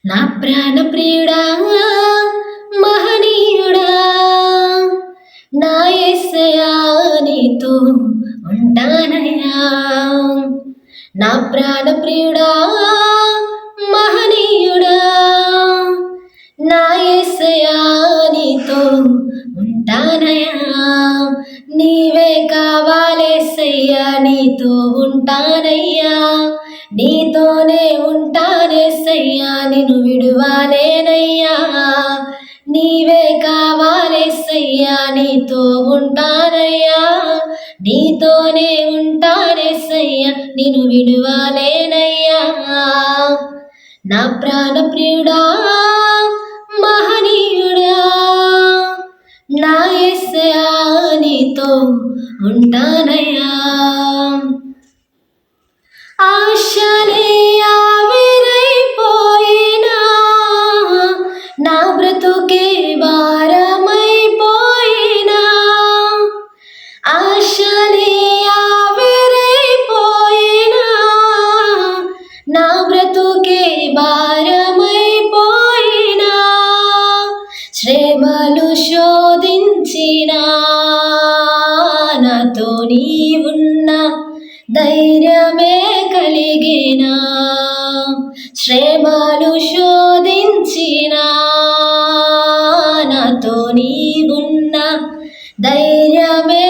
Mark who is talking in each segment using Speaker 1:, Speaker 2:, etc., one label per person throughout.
Speaker 1: నా ప్రాణ ప్రియుడా మహనీయుడా నా యేసయ్యా నీతో ఉంటానయ్యా. నా ప్రాణ ప్రియుడా మహనీయుడా నా యేసయ్యా నీతో ఉంటానయ్యా. నీవే కావాలేసయ్యా నీతో ఉంటానయ్యా. నీతోనే ఉంటానేసయ్యా నిన్ను విడువాలేనయ్యా. నీవే కావాలేసయ్యా నీతో ఉంటానయ్యా. నీతోనే ఉంటానేసయ్యా నిన్ను విడువాలేనయ్యా. నా ప్రాణ ప్రియుడా మహనీయుడా నా యేసయ్యా నీతో ఉంటానయ్యా. ఆశలే ఆవిరైపోయినా నా బ్రతుకే భారమైపోయినా. ఆశలే ఆవిరైపోయినా నా బ్రతుకే భారమైపోయినా. శ్రమలు శోధించినా నాతో నీవున్నా ధైర్యమే కలిగినా. శ్రమలు శోధించినా నాతో నీవున్నా ధైర్యమే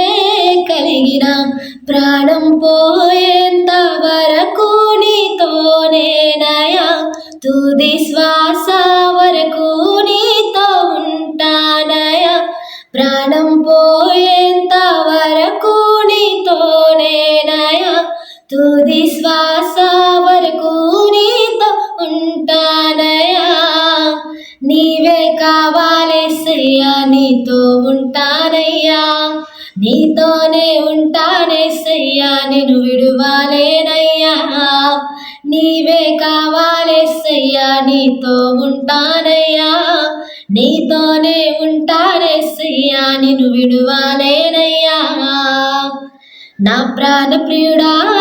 Speaker 1: కలిగిన. ప్రాణం పోయేంత వరకు నీతోనేనయా. తుది శ్వాస వరకు నీతో ఉంటానయా. ప్రాణం పోయేంత వరకు నీతోనేనయా. తుది శ్వాస వరకు నీతో ఉంటానయా. నీవే కావాలేసయ్యా నీతో ఉంటానయ్యా. నీతోనే ఉంటానేసయ్యా నిన్ను విడువాలేనయ్యా. నీవే కావాలేసయ్యా నీతో ఉంటానయ్యా. నీతోనే ఉంటానేసయ్యా నిన్ను విడువాలేనయ్యా. నా ప్రాణ ప్రియుడా